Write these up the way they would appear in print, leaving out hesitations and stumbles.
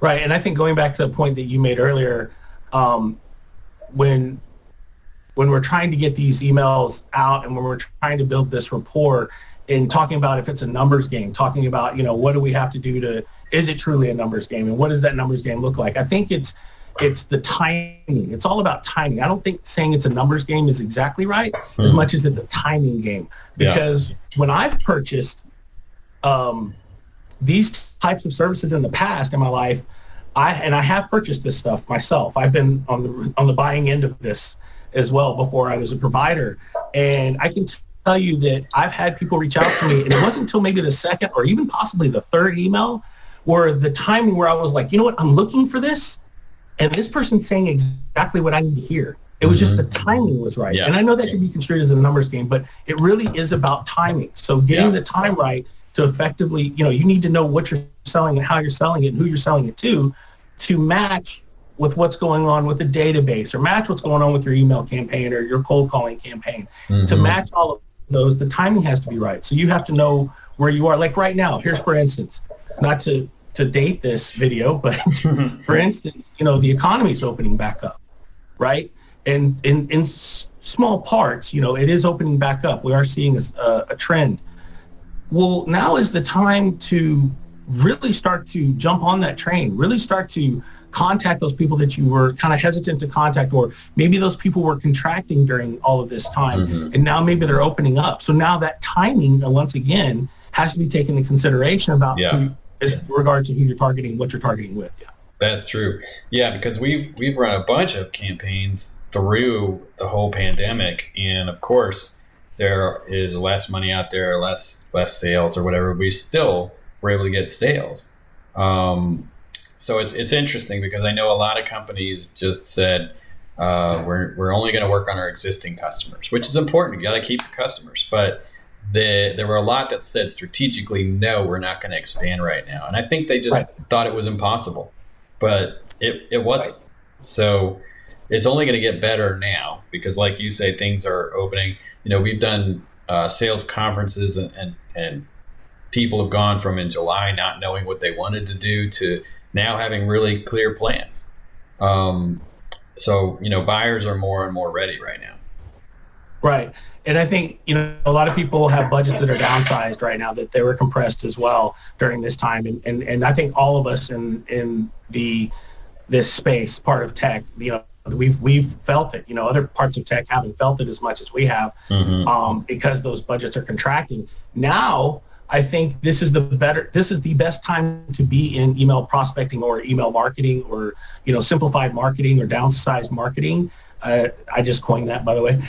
Right. And I think going back to the point that you made earlier, when we're trying to get these emails out and when we're trying to build this rapport and talking about if it's a numbers game, talking about, what do we have to do is it truly a numbers game, and what does that numbers game look like? I think it's the timing. It's all about timing. I don't think saying it's a numbers game is exactly right as much as it's a timing game. Because when I've purchased these types of services in the past in my life, I have purchased this stuff myself. I've been on the buying end of this as well before I was a provider. And I can tell you that I've had people reach out to me, and it wasn't until maybe the second or even possibly the third email where the timing where I was like, you know what, I'm looking for this, and this person's saying exactly what I need to hear. It was just the timing was right. Yeah. And I know that can be construed as a numbers game, but it really is about timing. So getting the time right to effectively, you need to know what you're selling and how you're selling it and who you're selling it to match with what's going on with the database or match what's going on with your email campaign or your cold calling campaign. To match all of those, the timing has to be right. So you have to know where you are. Like right now, here's for instance, not to date this video, but for instance, the economy's opening back up, right? And in small parts, it is opening back up. We are seeing a trend. Well, now is the time to really start to jump on that train, really start to contact those people that you were kind of hesitant to contact, or maybe those people were contracting during all of this time, and now maybe they're opening up. So now that timing, once again, has to be taken into consideration about in regard to who you're targeting, what you're targeting with. Yeah, that's true. Yeah, because we've run a bunch of campaigns through the whole pandemic, and of course there is less money out there, less sales or whatever. We still were able to get sales. So it's interesting because I know a lot of companies just said we're only going to work on our existing customers, which is important. You got to keep your customers, but there were a lot that said strategically, no, we're not going to expand right now. And I think they just thought it was impossible, but it wasn't. So it's only going to get better now because, like you say, things are opening. We've done sales conferences and people have gone from in July not knowing what they wanted to do to now having really clear plans. So buyers are more and more ready right now. Right. And I think, a lot of people have budgets that are downsized right now, that they were compressed as well during this time. And I think all of us in this space, part of tech, we've felt it. Other parts of tech haven't felt it as much as we have because those budgets are contracting. Now, I think this is the best time to be in email prospecting or email marketing or, simplified marketing or downsized marketing. I just coined that, by the way.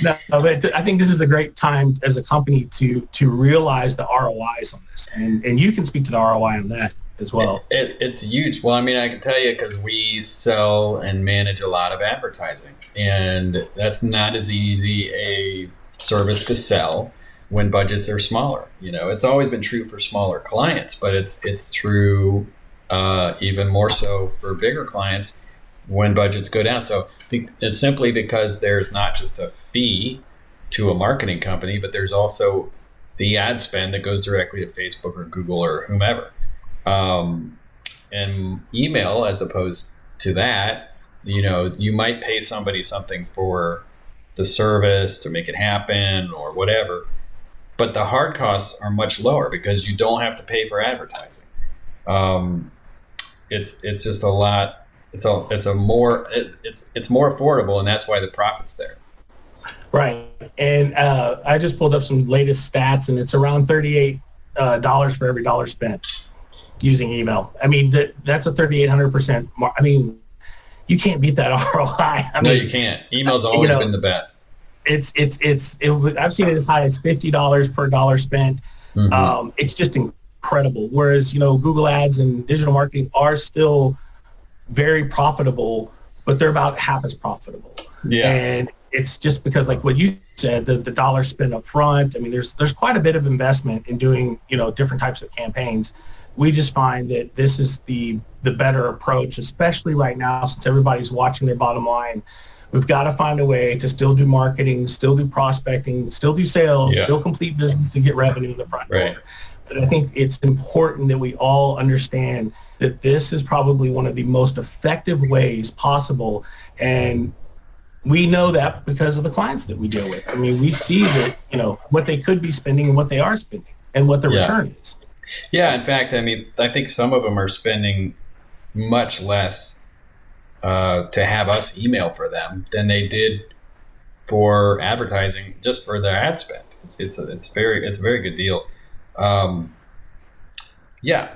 No, but I think this is a great time as a company to realize the ROIs on this, and you can speak to the ROI on that as well. It's huge. Well, I mean, I can tell you because we sell and manage a lot of advertising, and that's not as easy a service to sell when budgets are smaller. It's always been true for smaller clients, but it's true even more so for bigger clients when budgets go down. So it's simply because there's not just a fee to a marketing company, but there's also the ad spend that goes directly to Facebook or Google or whomever. And email, as opposed to that, you might pay somebody something for the service to make it happen or whatever, but the hard costs are much lower because you don't have to pay for advertising. It's just a lot. It's more affordable, and that's why the profit's there. Right. And I just pulled up some latest stats, and it's around $38 for every dollar spent using email. I mean, that's a 3,800%. I mean, you can't beat that ROI. No, you can't. Email's always been the best. I've seen it as high as $50 per dollar spent. It's just incredible. Whereas, Google ads and digital marketing are still very profitable, but they're about half as profitable. Yeah. And it's just because, like what you said, the dollar spent up front. I mean, there's quite a bit of investment in doing, different types of campaigns. We just find that this is the better approach, especially right now, since everybody's watching their bottom line. We've got to find a way to still do marketing, still do prospecting, still do sales, still complete business to get revenue in the front door. But I think it's important that we all understand that this is probably one of the most effective ways possible. And we know that because of the clients that we deal with. I mean, we see that, what they could be spending and what they are spending and what the Yeah. return is. Yeah. In fact, I mean, I think some of them are spending much less to have us email for them than they did for advertising just for their ad spend. It's a very good deal. Yeah.